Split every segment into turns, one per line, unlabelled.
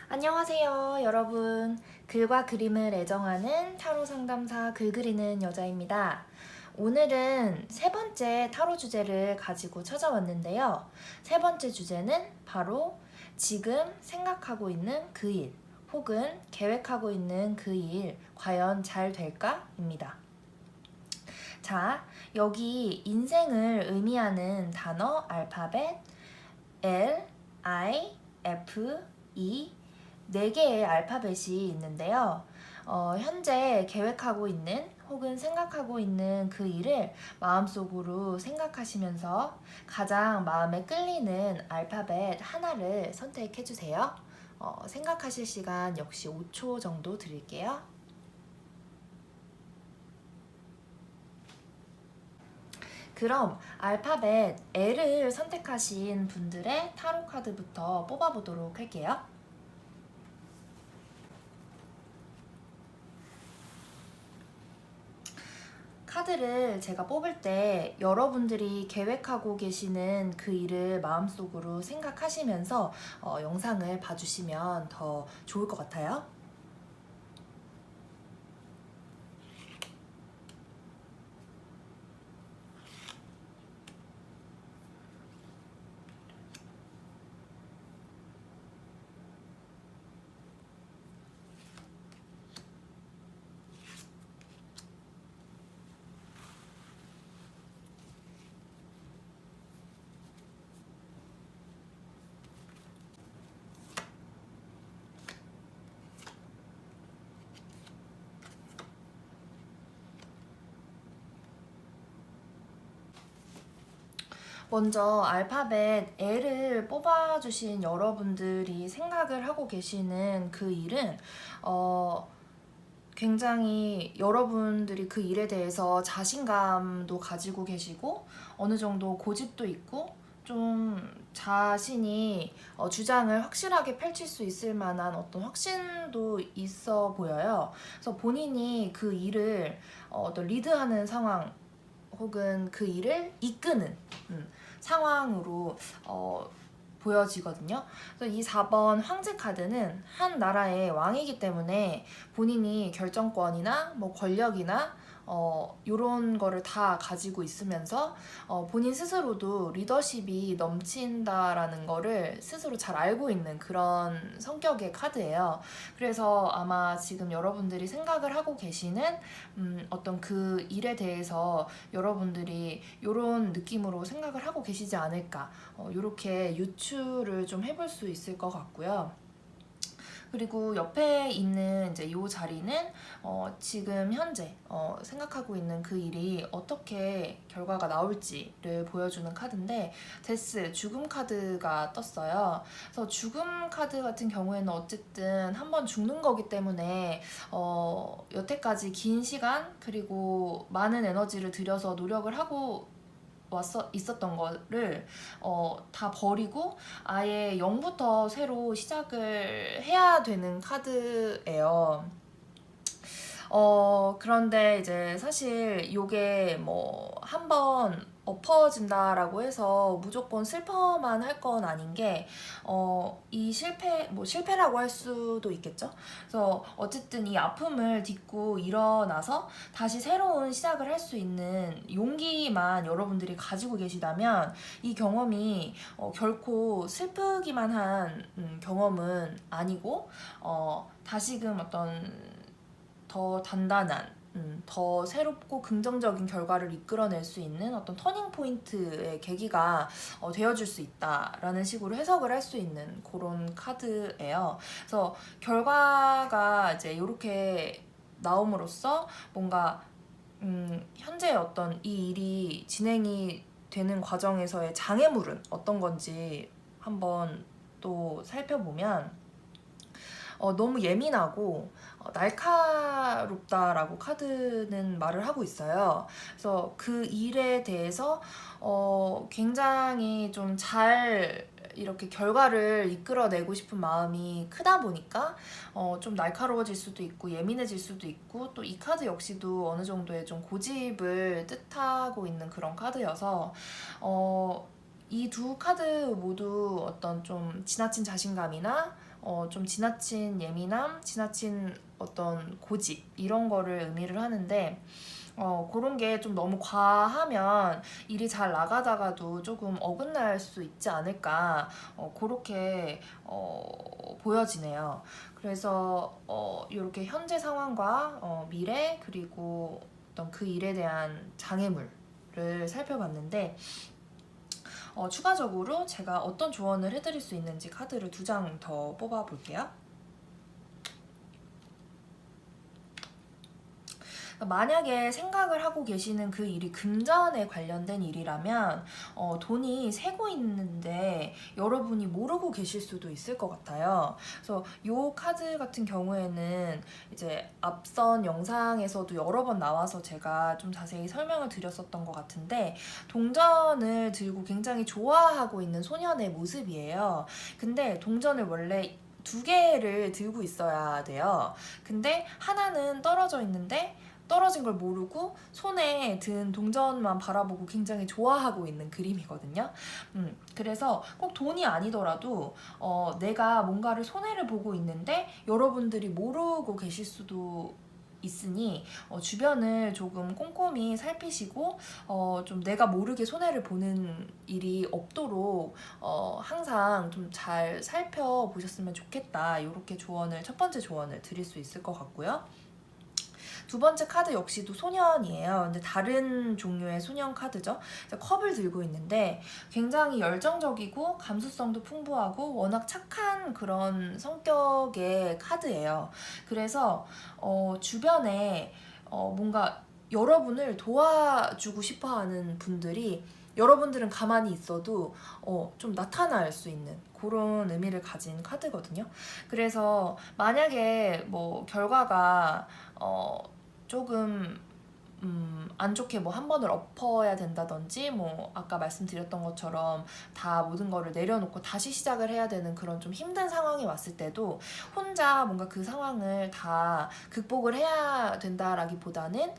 안녕하세요, 여러분. 글과 그림을 애정하는 타로 상담사 글 그리는 여자입니다. 오늘은 세 번째 타로 주제를 가지고 찾아왔는데요. 세 번째 주제는 바로 지금 생각하고 있는 그 일, 혹은 계획하고 있는 그 일, 과연 잘 될까? 입니다. 자, 여기 인생을 의미하는 단어 알파벳 L, I, F, E 4개의 알파벳이 있는데요. 현재 계획하고 있는 혹은 생각하고 있는 그 일을 마음속으로 생각하시면서 가장 마음에 끌리는 알파벳 하나를 선택해 주세요. 생각하실 시간 역시 5초 정도 드릴게요. 그럼 알파벳 L을 선택하신 분들의 타로 카드부터 뽑아보도록 할게요. 카드를 제가 뽑을 때 여러분들이 계획하고 계시는 그 일을 마음속으로 생각하시면서 영상을 봐주시면 더 좋을 것 같아요. 먼저 알파벳 L을 뽑아주신 여러분들이 생각을 하고 계시는 그 일은 굉장히 여러분들이 그 일에 대해서 자신감도 가지고 계시고 어느 정도 고집도 있고 좀 자신이 주장을 확실하게 펼칠 수 있을 만한 어떤 확신도 있어 보여요. 그래서 본인이 그 일을 어떤 리드하는 상황 혹은 그 일을 이끄는 상황으로 보여지거든요. 그래서 이 4번 황제 카드는 한 나라의 왕이기 때문에 본인이 결정권이나 뭐 권력이나 이런 거를 다 가지고 있으면서 본인 스스로도 리더십이 넘친다라는 거를 스스로 잘 알고 있는 그런 성격의 카드예요. 그래서 아마 지금 여러분들이 생각을 하고 계시는 어떤 그 일에 대해서 여러분들이 이런 느낌으로 생각을 하고 계시지 않을까, 이렇게 유추를 좀 해볼 수 있을 것 같고요. 그리고 옆에 있는 이제 이 자리는 지금 현재 생각하고 있는 그 일이 어떻게 결과가 나올지를 보여주는 카드인데, 데스, 죽음 카드가 떴어요. 그래서 죽음 카드 같은 경우에는 어쨌든 한번 죽는 거기 때문에 여태까지 긴 시간 그리고 많은 에너지를 들여서 노력을 하고 있었던 거를 다 버리고 아예 0부터 새로 시작을 해야 되는 카드예요. 그런데 이제 사실 이게 뭐 한번 엎어진다라고 해서 무조건 슬퍼만 할 건 아닌 게, 이 실패라고 할 수도 있겠죠. 그래서 어쨌든 이 아픔을 딛고 일어나서 다시 새로운 시작을 할 수 있는 용기만 여러분들이 가지고 계시다면 이 경험이 결코 슬프기만 한 경험은 아니고, 다시금 어떤 더 단단한, 더 새롭고 긍정적인 결과를 이끌어낼 수 있는 어떤 터닝 포인트의 계기가 되어줄 수 있다라는 식으로 해석을 할 수 있는 그런 카드예요. 그래서 결과가 이제 이렇게 나옴으로써 뭔가 현재 어떤 이 일이 진행이 되는 과정에서의 장애물은 어떤 건지 한번 또 살펴보면, 너무 예민하고 날카롭다라고 카드는 말을 하고 있어요. 그래서 그 일에 대해서 굉장히 좀 잘 이렇게 결과를 이끌어내고 싶은 마음이 크다 보니까 좀 날카로워질 수도 있고 예민해질 수도 있고, 또 이 카드 역시도 어느 정도의 좀 고집을 뜻하고 있는 그런 카드여서 이 두 카드 모두 어떤 좀 지나친 자신감이나 좀 지나친 예민함, 지나친 어떤 고집 이런 거를 의미를 하는데 그런 게 좀 너무 과하면 일이 잘 나가다가도 조금 어긋날 수 있지 않을까 그렇게 보여지네요. 그래서 이렇게 현재 상황과 미래 그리고 어떤 그 일에 대한 장애물을 살펴봤는데 추가적으로 제가 어떤 조언을 해드릴 수 있는지 카드를 2장 더 뽑아 볼게요. 만약에 생각을 하고 계시는 그 일이 금전에 관련된 일이라면 돈이 새고 있는데 여러분이 모르고 계실 수도 있을 것 같아요. 그래서 이 카드 같은 경우에는 이제 앞선 영상에서도 여러 번 나와서 제가 좀 자세히 설명을 드렸었던 것 같은데 동전을 들고 굉장히 좋아하고 있는 소년의 모습이에요. 근데 동전을 원래 2개를 들고 있어야 돼요. 근데 하나는 떨어져 있는데 떨어진 걸 모르고 손에 든 동전만 바라보고 굉장히 좋아하고 있는 그림이거든요. 그래서 꼭 돈이 아니더라도 내가 뭔가를 손해를 보고 있는데 여러분들이 모르고 계실 수도 있으니 주변을 조금 꼼꼼히 살피시고 좀 내가 모르게 손해를 보는 일이 없도록 항상 좀 잘 살펴보셨으면 좋겠다. 이렇게 첫 번째 조언을 드릴 수 있을 것 같고요. 2번째 카드 역시도 소년이에요. 근데 다른 종류의 소년 카드죠. 컵을 들고 있는데 굉장히 열정적이고 감수성도 풍부하고 워낙 착한 그런 성격의 카드예요. 그래서 주변에 뭔가 여러분을 도와주고 싶어하는 분들이 여러분들은 가만히 있어도 좀 나타날 수 있는 그런 의미를 가진 카드거든요. 그래서 만약에 뭐 결과가 조금 안 좋게 뭐 한 번을 엎어야 된다든지 뭐 아까 말씀드렸던 것처럼 다 모든 거를 내려놓고 다시 시작을 해야 되는 그런 좀 힘든 상황이 왔을 때도 혼자 뭔가 그 상황을 다 극복을 해야 된다라기보다는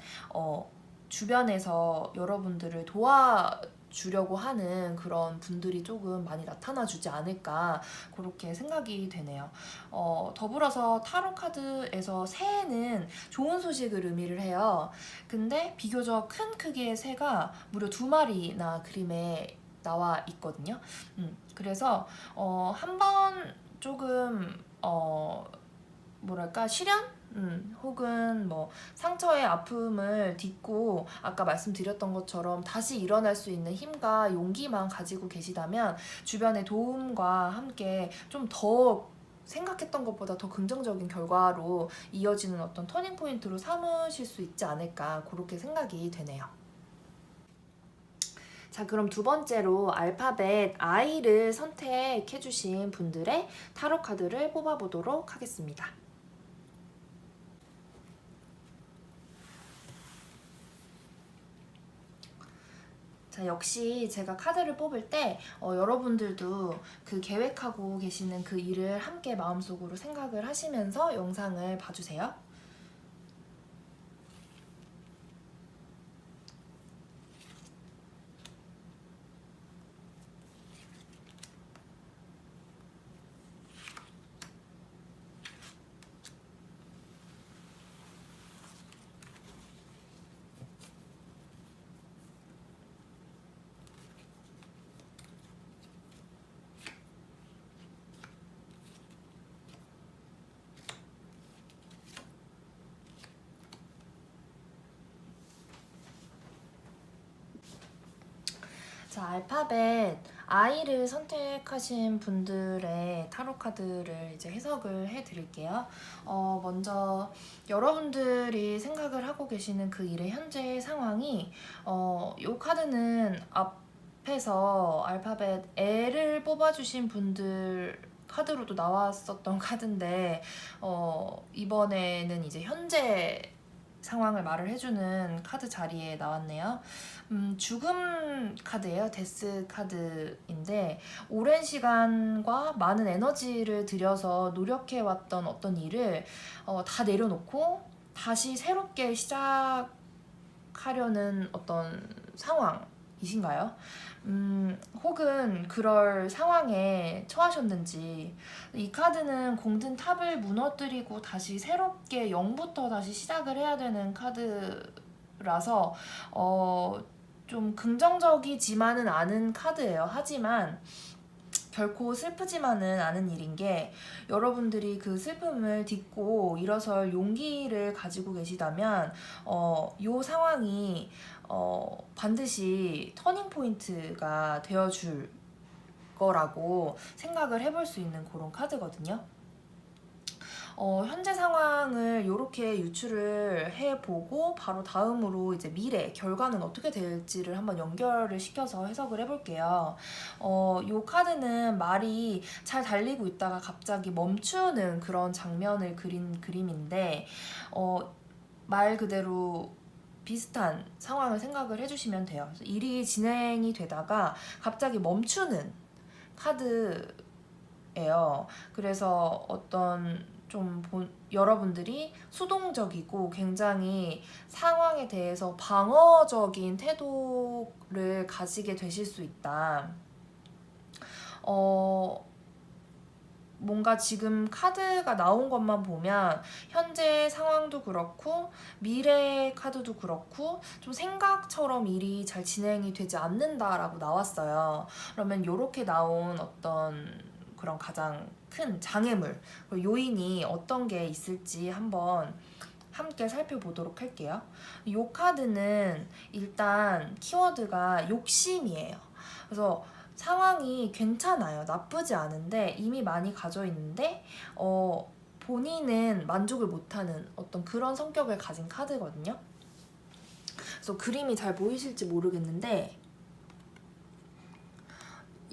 주변에서 여러분들을 도와주려고 하는 그런 분들이 조금 많이 나타나 주지 않을까 그렇게 생각이 되네요. 더불어서 타로 카드에서 새는 좋은 소식을 의미를 해요. 근데 비교적 큰 크기의 새가 무려 2마리나 그림에 나와 있거든요. 그래서 한번 조금 뭐랄까 시련? 혹은 뭐 상처의 아픔을 딛고 아까 말씀드렸던 것처럼 다시 일어날 수 있는 힘과 용기만 가지고 계시다면 주변의 도움과 함께 좀 더 생각했던 것보다 더 긍정적인 결과로 이어지는 어떤 터닝 포인트로 삼으실 수 있지 않을까 그렇게 생각이 되네요. 자, 그럼 2번째로 알파벳 I를 선택해주신 분들의 타로 카드를 뽑아보도록 하겠습니다. 자, 역시 제가 카드를 뽑을 때 여러분들도 그 계획하고 계시는 그 일을 함께 마음속으로 생각을 하시면서 영상을 봐주세요. 자, 알파벳 I를 선택하신 분들의 타로 카드를 이제 해석을 해드릴게요. 먼저 여러분들이 생각을 하고 계시는 그 일의 현재 상황이 이 카드는 앞에서 알파벳 L을 뽑아주신 분들 카드로도 나왔었던 카드인데 이번에는 이제 현재 상황을 말을 해주는 카드 자리에 나왔네요. 죽음 카드예요. 데스 카드인데 오랜 시간과 많은 에너지를 들여서 노력해왔던 어떤 일을 다 내려놓고 다시 새롭게 시작하려는 어떤 상황 이신가요? 혹은 그럴 상황에 처하셨는지. 이 카드는 공든 탑을 무너뜨리고 다시 새롭게 0부터 다시 시작을 해야 되는 카드라서 좀 긍정적이지만은 않은 카드예요. 하지만 결코 슬프지만은 않은 일인 게, 여러분들이 그 슬픔을 딛고 일어설 용기를 가지고 계시다면 요 상황이 반드시 터닝 포인트가 되어줄 거라고 생각을 해볼 수 있는 그런 카드거든요. 현재 상황을 이렇게 유추를 해보고 바로 다음으로 이제 미래 결과는 어떻게 될지를 한번 연결을 시켜서 해석을 해볼게요. 이 카드는 말이 잘 달리고 있다가 갑자기 멈추는 그런 장면을 그린 그림인데, 말 그대로 비슷한 상황을 생각을 해주시면 돼요. 일이 진행이 되다가 갑자기 멈추는 카드예요. 그래서 어떤 여러분들이 수동적이고 굉장히 상황에 대해서 방어적인 태도를 가지게 되실 수 있다. 뭔가 지금 카드가 나온 것만 보면 현재 상황도 그렇고 미래 카드도 그렇고 좀 생각처럼 일이 잘 진행이 되지 않는다라고 나왔어요. 그러면 이렇게 나온 어떤 그런 가장 큰 장애물, 요인이 어떤 게 있을지 한번 함께 살펴보도록 할게요. 이 카드는 일단 키워드가 욕심이에요. 그래서 상황이 괜찮아요. 나쁘지 않은데 이미 많이 가져 있는데 본인은 만족을 못하는 어떤 그런 성격을 가진 카드거든요. 그래서 그림이 잘 보이실지 모르겠는데,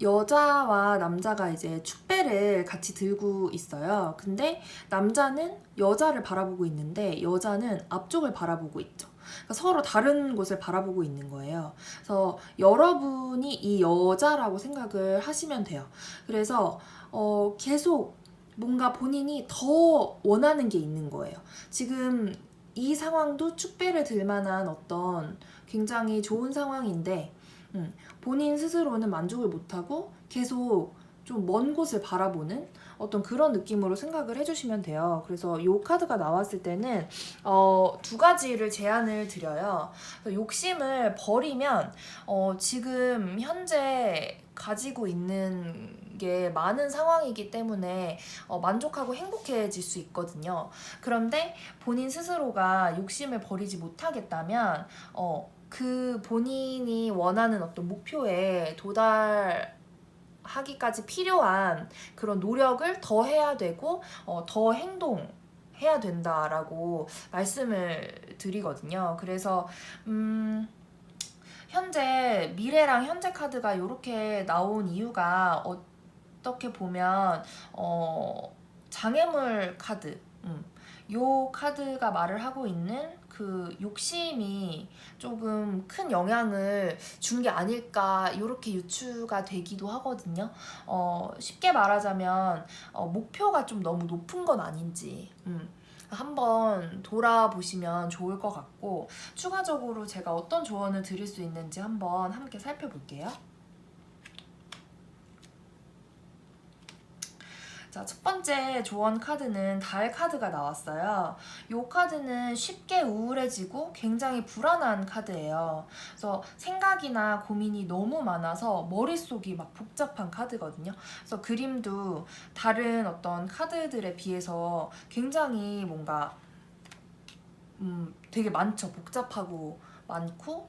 여자와 남자가 이제 축배를 같이 들고 있어요. 근데 남자는 여자를 바라보고 있는데 여자는 앞쪽을 바라보고 있죠. 그러니까 서로 다른 곳을 바라보고 있는 거예요. 그래서 여러분이 이 여자라고 생각을 하시면 돼요. 그래서 계속 뭔가 본인이 더 원하는 게 있는 거예요. 지금 이 상황도 축배를 들 만한 어떤 굉장히 좋은 상황인데 본인 스스로는 만족을 못하고 계속 좀 먼 곳을 바라보는 어떤 그런 느낌으로 생각을 해주시면 돼요. 그래서 이 카드가 나왔을 때는 두 가지를 제안을 드려요. 욕심을 버리면 지금 현재 가지고 있는 게 많은 상황이기 때문에 만족하고 행복해질 수 있거든요. 그런데 본인 스스로가 욕심을 버리지 못하겠다면 그 본인이 원하는 어떤 목표에 도달하기까지 필요한 그런 노력을 더 해야 되고 더 행동해야 된다라고 말씀을 드리거든요. 그래서 현재 미래랑 현재 카드가 이렇게 나온 이유가 어떻게 보면 장애물 카드, 요 카드가 말을 하고 있는 그 욕심이 조금 큰 영향을 준 게 아닐까, 이렇게 유추가 되기도 하거든요. 쉽게 말하자면 목표가 좀 너무 높은 건 아닌지 한번 돌아보시면 좋을 것 같고, 추가적으로 제가 어떤 조언을 드릴 수 있는지 한번 함께 살펴볼게요. 자, 첫 번째 조언 카드는 달 카드가 나왔어요. 이 카드는 쉽게 우울해지고 굉장히 불안한 카드예요. 그래서 생각이나 고민이 너무 많아서 머릿속이 막 복잡한 카드거든요. 그래서 그림도 다른 어떤 카드들에 비해서 굉장히 뭔가 되게 많죠. 복잡하고 많고,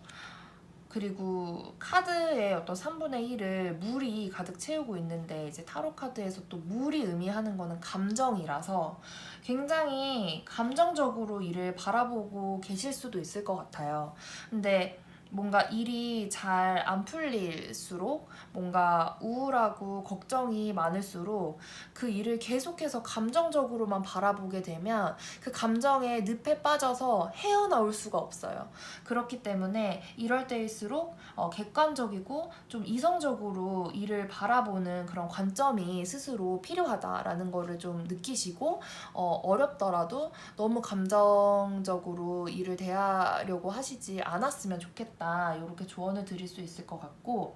그리고 카드의 어떤 3분의 1을 물이 가득 채우고 있는데, 이제 타로 카드에서 또 물이 의미하는 거는 감정이라서 굉장히 감정적으로 일을 바라보고 계실 수도 있을 것 같아요. 근데 뭔가 일이 잘 안 풀릴수록 뭔가 우울하고 걱정이 많을수록 그 일을 계속해서 감정적으로만 바라보게 되면 그 감정의 늪에 빠져서 헤어나올 수가 없어요. 그렇기 때문에 이럴 때일수록 객관적이고 좀 이성적으로 일을 바라보는 그런 관점이 스스로 필요하다라는 거를 좀 느끼시고, 어렵더라도 너무 감정적으로 일을 대하려고 하시지 않았으면 좋겠다 있다, 이렇게 조언을 드릴 수 있을 것 같고,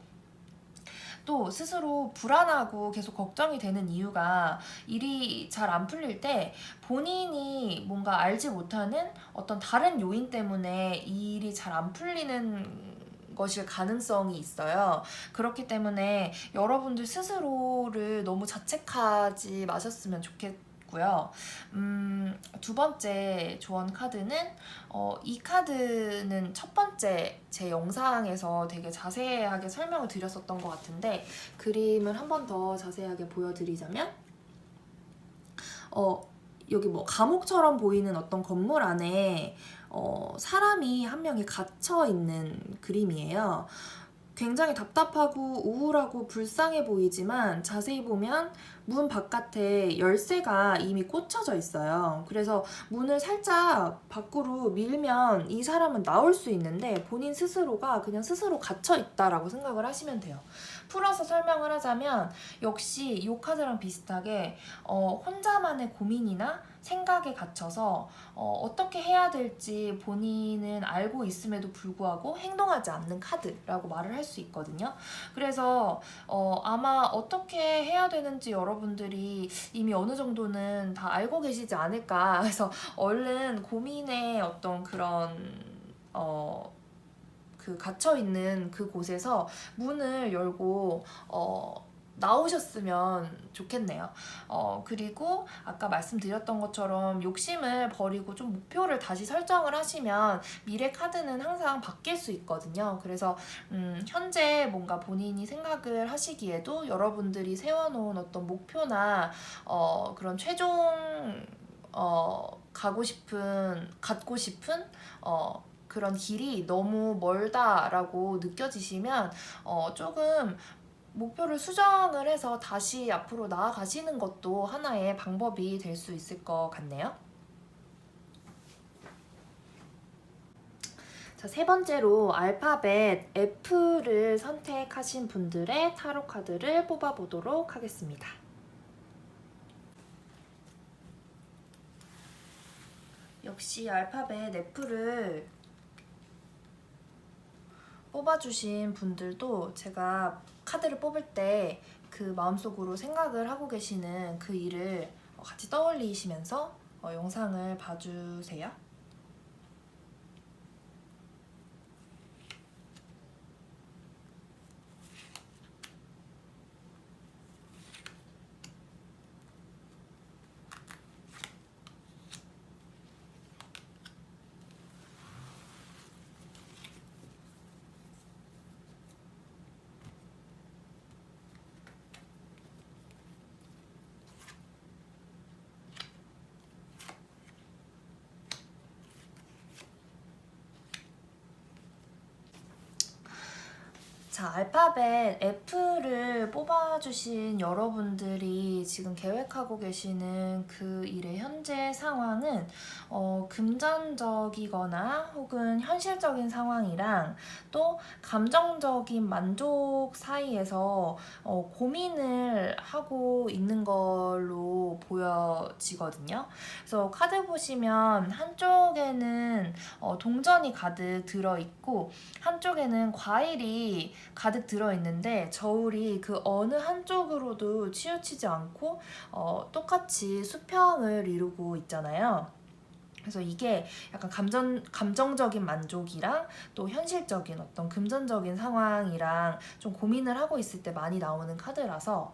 또 스스로 불안하고 계속 걱정이 되는 이유가 일이 잘 안 풀릴 때 본인이 뭔가 알지 못하는 어떤 다른 요인 때문에 이 일이 잘 안 풀리는 것일 가능성이 있어요. 그렇기 때문에 여러분들 스스로를 너무 자책하지 마셨으면 좋겠고요. 두 번째 조언 카드는 이 카드는 첫 번째 제 영상에서 되게 자세하게 설명을 드렸었던 것 같은데, 그림을 한 번 더 자세하게 보여드리자면 여기 뭐 감옥처럼 보이는 어떤 건물 안에 사람이 한 명이 갇혀 있는 그림이에요. 굉장히 답답하고 우울하고 불쌍해 보이지만 자세히 보면 문 바깥에 열쇠가 이미 꽂혀져 있어요. 그래서 문을 살짝 밖으로 밀면 이 사람은 나올 수 있는데 본인 스스로가 그냥 스스로 갇혀 있다라고 생각을 하시면 돼요. 풀어서 설명을 하자면 역시 이 카드랑 비슷하게 혼자만의 고민이나 생각에 갇혀서 어떻게 해야 될지 본인은 알고 있음에도 불구하고 행동하지 않는 카드라고 말을 할 수 있거든요. 그래서 아마 어떻게 해야 되는지 여러분들이 이미 어느 정도는 다 알고 계시지 않을까. 그래서 얼른 고민의 어떤 그런 그 갇혀있는 그곳에서 문을 열고 나오셨으면 좋겠네요. 그리고 아까 말씀드렸던 것처럼 욕심을 버리고 좀 목표를 다시 설정을 하시면 미래 카드는 항상 바뀔 수 있거든요. 그래서 현재 뭔가 본인이 생각을 하시기에도 여러분들이 세워놓은 어떤 목표나 그런 최종 갖고 싶은 그런 길이 너무 멀다라고 느껴지시면 조금 목표를 수정을 해서 다시 앞으로 나아가시는 것도 하나의 방법이 될 수 있을 것 같네요. 자, 세 번째로 알파벳 F를 선택하신 분들의 타로 카드를 뽑아보도록 하겠습니다. 역시 알파벳 F를 뽑아주신 분들도 제가 카드를 뽑을 때 그 마음속으로 생각을 하고 계시는 그 일을 같이 떠올리시면서 영상을 봐주세요. 자, 알파벳 F를 뽑아주신 여러분들이 지금 계획하고 계시는 그 일의 현재 상황은 금전적이거나 혹은 현실적인 상황이랑 또 감정적인 만족 사이에서 고민을 하고 있는 걸로 보여지거든요. 그래서 카드 보시면 한쪽에는 동전이 가득 들어있고 한쪽에는 과일이 가득 들어있는데 저울이 그 어느 한쪽으로도 치우치지 않고 똑같이 수평을 이루고 있잖아요. 그래서 이게 약간 감정적인 만족이랑 또 현실적인 어떤 금전적인 상황이랑 좀 고민을 하고 있을 때 많이 나오는 카드라서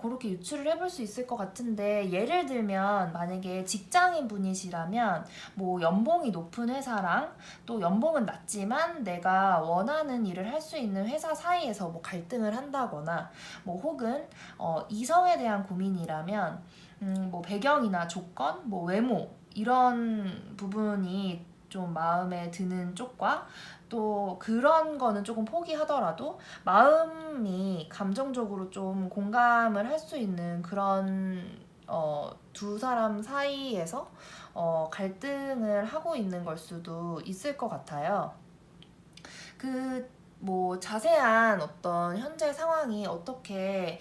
그렇게 유추를 해볼 수 있을 것 같은데, 예를 들면 만약에 직장인 분이시라면 뭐 연봉이 높은 회사랑 또 연봉은 낮지만 내가 원하는 일을 할 수 있는 회사 사이에서 뭐 갈등을 한다거나 뭐 혹은 이성에 대한 고민이라면 뭐 배경이나 조건, 뭐 외모 이런 부분이 좀 마음에 드는 쪽과 또 그런 거는 조금 포기하더라도 마음이 감정적으로 좀 공감을 할 수 있는 그런 두 사람 사이에서 갈등을 하고 있는 걸 수도 있을 것 같아요. 뭐 자세한 어떤 현재 상황이 어떻게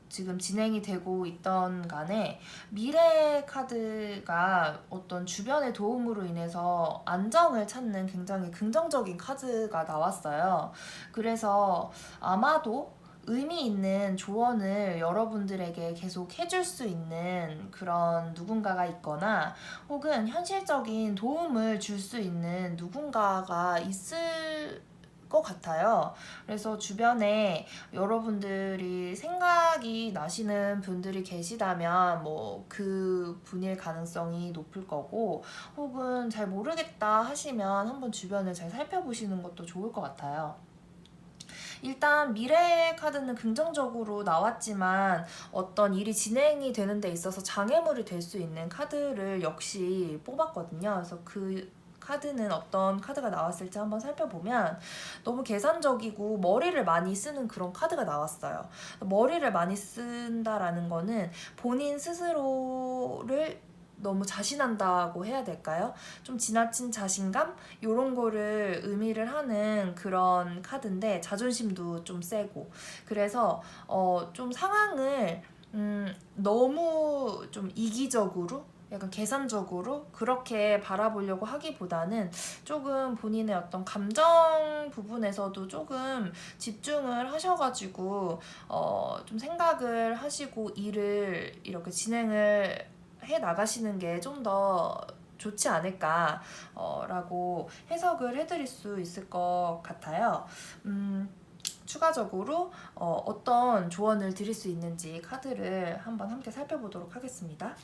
지금 진행이 되고 있던 간에 미래 카드가 어떤 주변의 도움으로 인해서 안정을 찾는 굉장히 긍정적인 카드가 나왔어요. 그래서 아마도 의미 있는 조언을 여러분들에게 계속 해줄 수 있는 그런 누군가가 있거나 혹은 현실적인 도움을 줄 수 있는 누군가가 있을 것 같아요. 그래서 주변에 여러분들이 생각이 나시는 분들이 계시다면 뭐 그 분일 가능성이 높을 거고, 혹은 잘 모르겠다 하시면 한번 주변을 잘 살펴보시는 것도 좋을 것 같아요. 일단 미래의 카드는 긍정적으로 나왔지만 어떤 일이 진행이 되는 데 있어서 장애물이 될 수 있는 카드를 역시 뽑았거든요. 그래서 그 카드는 어떤 카드가 나왔을지 한번 살펴보면 너무 계산적이고 머리를 많이 쓰는 그런 카드가 나왔어요. 머리를 많이 쓴다라는 거는 본인 스스로를 너무 자신한다고 해야 될까요? 좀 지나친 자신감? 이런 거를 의미를 하는 그런 카드인데, 자존심도 좀 세고, 그래서 좀 상황을 너무 좀 이기적으로, 약간 계산적으로 그렇게 바라보려고 하기보다는 조금 본인의 어떤 감정 부분에서도 조금 집중을 하셔가지고 좀 생각을 하시고 일을 이렇게 진행을 해 나가시는 게 좀 더 좋지 않을까 라고 해석을 해드릴 수 있을 것 같아요. 추가적으로 어떤 조언을 드릴 수 있는지 카드를 한번 함께 살펴보도록 하겠습니다.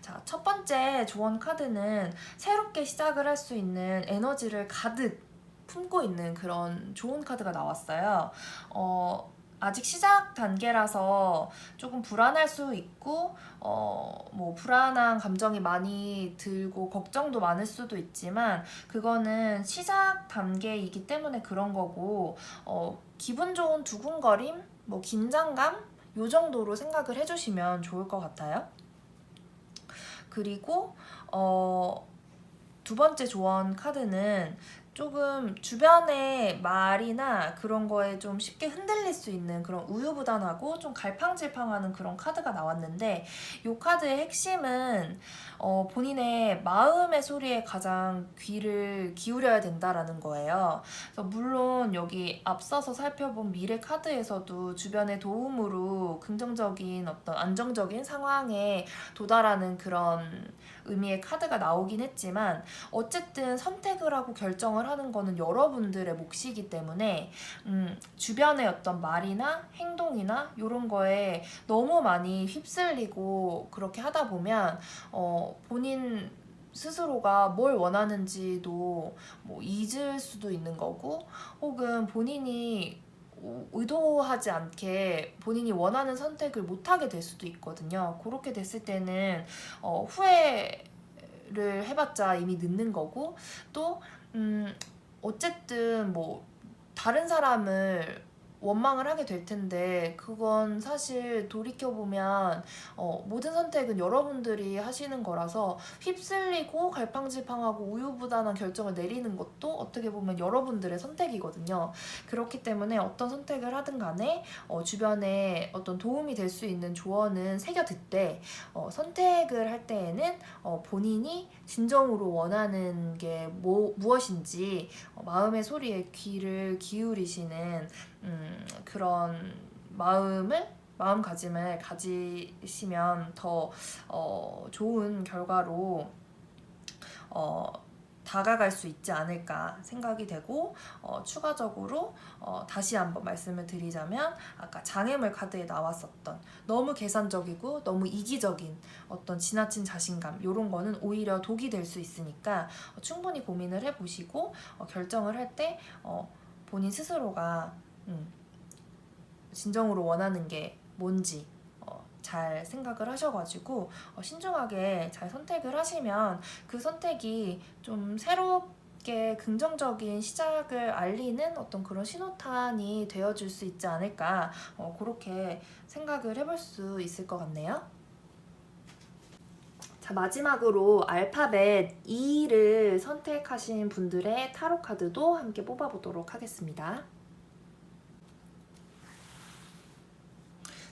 자, 첫 번째 조언 카드는 새롭게 시작을 할 수 있는 에너지를 가득 품고 있는 그런 좋은 카드가 나왔어요. 아직 시작 단계라서 조금 불안할 수 있고, 뭐 불안한 감정이 많이 들고 걱정도 많을 수도 있지만, 그거는 시작 단계이기 때문에 그런 거고, 기분 좋은 두근거림, 뭐 긴장감, 요 정도로 생각을 해주시면 좋을 것 같아요. 그리고 두 번째 조언 카드는 조금 주변의 말이나 그런 거에 좀 쉽게 흔들릴 수 있는 그런 우유부단하고 좀 갈팡질팡하는 그런 카드가 나왔는데, 이 카드의 핵심은 본인의 마음의 소리에 가장 귀를 기울여야 된다라는 거예요. 그래서 물론 여기 앞서서 살펴본 미래 카드에서도 주변의 도움으로 긍정적인 어떤 안정적인 상황에 도달하는 그런 의미의 카드가 나오긴 했지만, 어쨌든 선택을 하고 결정을 하는 거는 여러분들의 몫이기 때문에 주변의 어떤 말이나 행동이나 이런 거에 너무 많이 휩쓸리고 그렇게 하다 보면 본인 스스로가 뭘 원하는지도 뭐 잊을 수도 있는 거고, 혹은 본인이 의도하지 않게 본인이 원하는 선택을 못하게 될 수도 있거든요. 그렇게 됐을 때는 후회를 해봤자 이미 늦는 거고, 또 어쨌든 뭐 다른 사람을 원망을 하게 될 텐데, 그건 사실 돌이켜보면 모든 선택은 여러분들이 하시는 거라서 휩쓸리고 갈팡질팡하고 우유부단한 결정을 내리는 것도 어떻게 보면 여러분들의 선택이거든요. 그렇기 때문에 어떤 선택을 하든 간에 주변에 어떤 도움이 될 수 있는 조언은 새겨 듣되, 선택을 할 때에는 본인이 진정으로 원하는 게 무엇인지 마음의 소리에 귀를 기울이시는 그런 마음가짐을 가지시면 더 좋은 결과로 다가갈 수 있지 않을까 생각이 되고, 추가적으로 다시 한번 말씀을 드리자면, 아까 장애물 카드에 나왔었던 너무 계산적이고 너무 이기적인 어떤 지나친 자신감, 이런 거는 오히려 독이 될 수 있으니까 충분히 고민을 해보시고 결정을 할 때 본인 스스로가 진정으로 원하는 게 뭔지 잘 생각을 하셔가지고 신중하게 잘 선택을 하시면 그 선택이 좀 새롭게 긍정적인 시작을 알리는 어떤 그런 신호탄이 되어줄 수 있지 않을까, 그렇게 생각을 해볼 수 있을 것 같네요. 자, 마지막으로 알파벳 E를 선택하신 분들의 타로 카드도 함께 뽑아보도록 하겠습니다.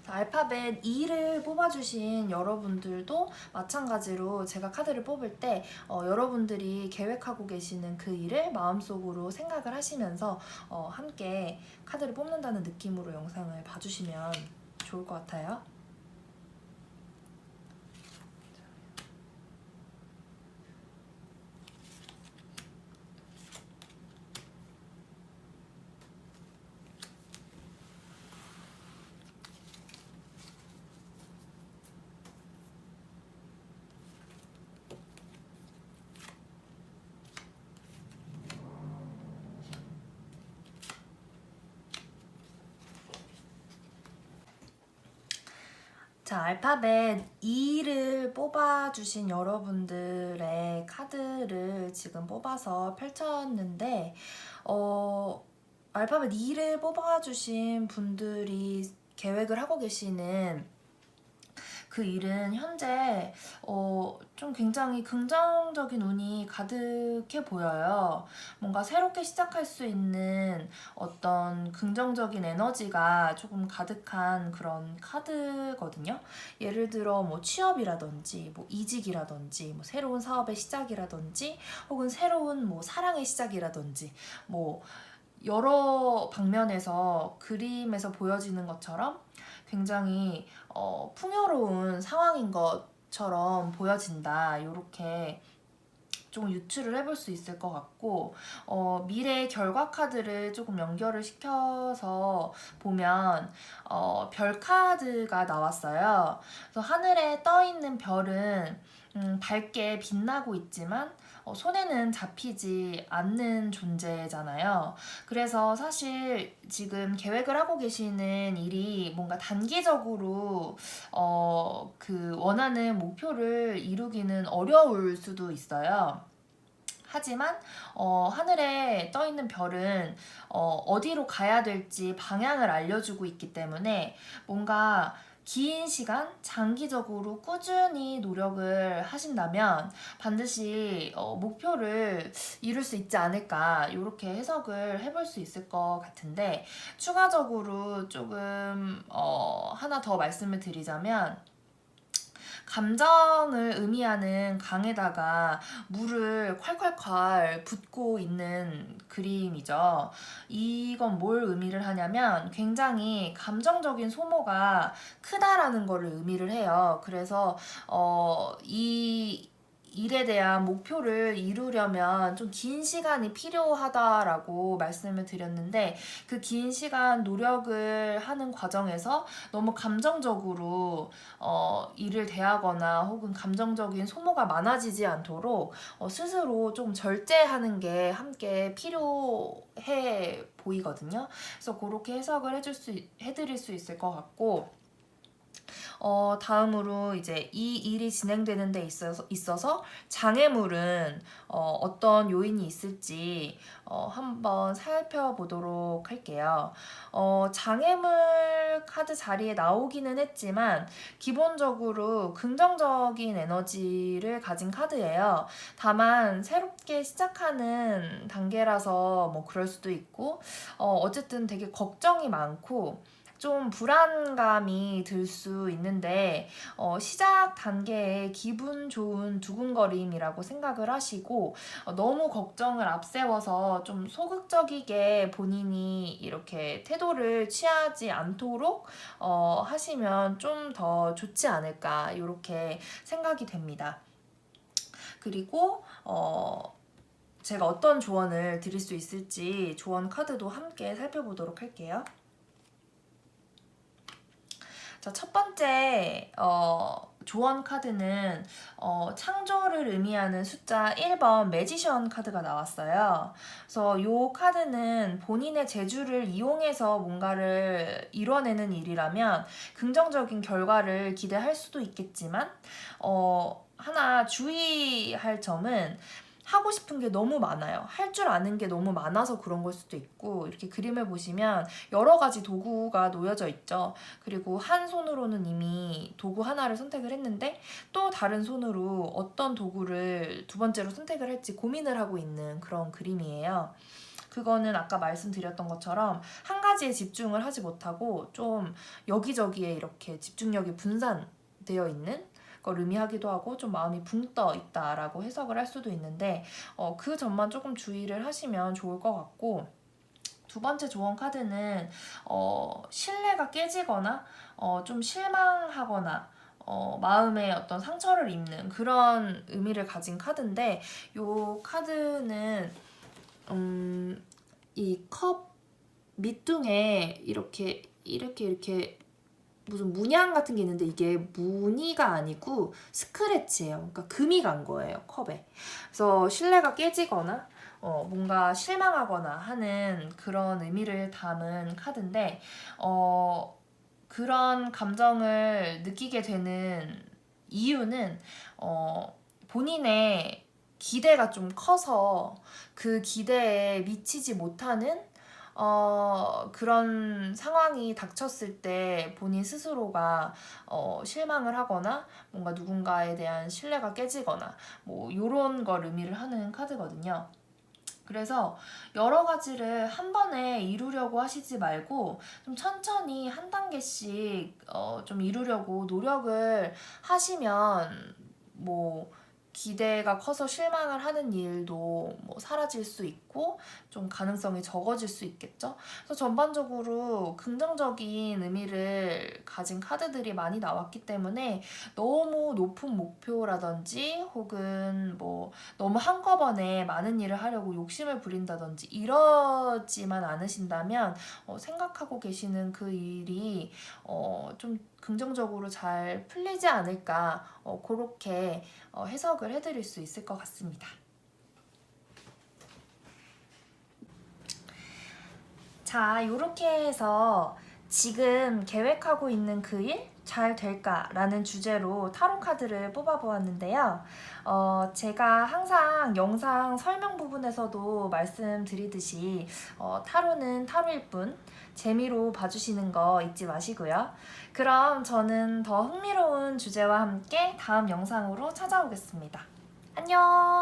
자, 알파벳 E를 뽑아주신 여러분들도 마찬가지로 제가 카드를 뽑을 때 여러분들이 계획하고 계시는 그 일을 마음속으로 생각을 하시면서 함께 카드를 뽑는다는 느낌으로 영상을 봐주시면 좋을 것 같아요. 자, 알파벳 E를 뽑아주신 여러분들의 카드를 지금 뽑아서 펼쳤는데 알파벳 E를 뽑아주신 분들이 계획을 하고 계시는 그 일은 현재 좀 굉장히 긍정적인 운이 가득해 보여요. 뭔가 새롭게 시작할 수 있는 어떤 긍정적인 에너지가 조금 가득한 그런 카드거든요. 예를 들어 뭐 취업이라든지 뭐 이직이라든지 뭐 새로운 사업의 시작이라든지 혹은 새로운 뭐 사랑의 시작이라든지 뭐 여러 방면에서 그림에서 보여지는 것처럼 굉장히 풍요로운 상황인 것처럼 보여진다. 이렇게 좀 유추를 해볼 수 있을 것 같고 미래 결과 카드를 조금 연결을 시켜서 보면 별 카드가 나왔어요. 그래서 하늘에 떠 있는 별은 밝게 빛나고 있지만 손에는 잡히지 않는 존재잖아요. 그래서 사실 지금 계획을 하고 계시는 일이 뭔가 단기적으로 그 원하는 목표를 이루기는 어려울 수도 있어요. 하지만 하늘에 떠 있는 별은 어디로 가야 될지 방향을 알려주고 있기 때문에 뭔가 긴 시간, 장기적으로 꾸준히 노력을 하신다면 반드시 목표를 이룰 수 있지 않을까 이렇게 해석을 해볼 수 있을 것 같은데 추가적으로 조금 하나 더 말씀을 드리자면 감정을 의미하는 강에다가 물을 콸콸콸 붓고 있는 그림이죠. 이건 뭘 의미를 하냐면 굉장히 감정적인 소모가 크다라는 거를 의미를 해요. 그래서 이 일에 대한 목표를 이루려면 좀 긴 시간이 필요하다라고 말씀을 드렸는데 그 긴 시간 노력을 하는 과정에서 너무 감정적으로 일을 대하거나 혹은 감정적인 소모가 많아지지 않도록 스스로 좀 절제하는 게 함께 필요해 보이거든요. 그래서 그렇게 해석을 해드릴 수 있을 것 같고 다음으로 이제 이 일이 진행되는 데 있어서 장애물은 어떤 요인이 있을지 한번 살펴보도록 할게요. 장애물 카드 자리에 나오기는 했지만 기본적으로 긍정적인 에너지를 가진 카드예요. 다만 새롭게 시작하는 단계라서 뭐 그럴 수도 있고 어쨌든 되게 걱정이 많고 좀 불안감이 들 수 있는데 시작 단계에 기분 좋은 두근거림이라고 생각을 하시고 너무 걱정을 앞세워서 좀 소극적이게 본인이 이렇게 태도를 취하지 않도록 하시면 좀 더 좋지 않을까 이렇게 생각이 됩니다. 그리고 제가 어떤 조언을 드릴 수 있을지 조언 카드도 함께 살펴보도록 할게요. 자, 첫 번째 조언 카드는 창조를 의미하는 숫자 1번 매지션 카드가 나왔어요. 그래서 이 카드는 본인의 재주를 이용해서 뭔가를 이뤄내는 일이라면 긍정적인 결과를 기대할 수도 있겠지만 하나 주의할 점은 하고 싶은 게 너무 많아요. 할 줄 아는 게 너무 많아서 그런 걸 수도 있고, 이렇게 그림을 보시면 여러 가지 도구가 놓여져 있죠. 그리고 한 손으로는 이미 도구 하나를 선택을 했는데 또 다른 손으로 어떤 도구를 두 번째로 선택을 할지 고민을 하고 있는 그런 그림이에요. 그거는 아까 말씀드렸던 것처럼 한 가지에 집중을 하지 못하고 좀 여기저기에 이렇게 집중력이 분산되어 있는 걸 의미하기도 하고, 좀 마음이 붕 떠 있다라고 해석을 할 수도 있는데 그 점만 조금 주의를 하시면 좋을 것 같고, 두 번째 조언 카드는 신뢰가 깨지거나 좀 실망하거나 마음에 어떤 상처를 입는 그런 의미를 가진 카드인데, 이 카드는 이 컵 밑둥에 이렇게 무슨 문양 같은 게 있는데, 이게 무늬가 아니고 스크래치예요. 그러니까 금이 간 거예요, 컵에. 그래서 신뢰가 깨지거나 뭔가 실망하거나 하는 그런 의미를 담은 카드인데, 그런 감정을 느끼게 되는 이유는 본인의 기대가 좀 커서 그 기대에 미치지 못하는 그런 상황이 닥쳤을 때 본인 스스로가 실망을 하거나 뭔가 누군가에 대한 신뢰가 깨지거나 뭐 요런 걸 의미를 하는 카드거든요. 그래서 여러 가지를 한 번에 이루려고 하시지 말고 좀 천천히 한 단계씩 좀 이루려고 노력을 하시면, 뭐 기대가 커서 실망을 하는 일도 뭐 사라질 수 있고 좀 가능성이 적어질 수 있겠죠. 그래서 전반적으로 긍정적인 의미를 가진 카드들이 많이 나왔기 때문에 너무 높은 목표라든지 혹은 뭐 너무 한꺼번에 많은 일을 하려고 욕심을 부린다든지 이러지만 않으신다면 생각하고 계시는 그 일이 좀 긍정적으로 잘 풀리지 않을까, 그렇게 해석을 해드릴 수 있을 것 같습니다. 자, 이렇게 해서 지금 계획하고 있는 그 일 잘 될까라는 주제로 타로 카드를 뽑아보았는데요. 제가 항상 영상 설명 부분에서도 말씀드리듯이 타로는 타로일 뿐 재미로 봐주시는 거 잊지 마시고요. 그럼 저는 더 흥미로운 주제와 함께 다음 영상으로 찾아오겠습니다. 안녕!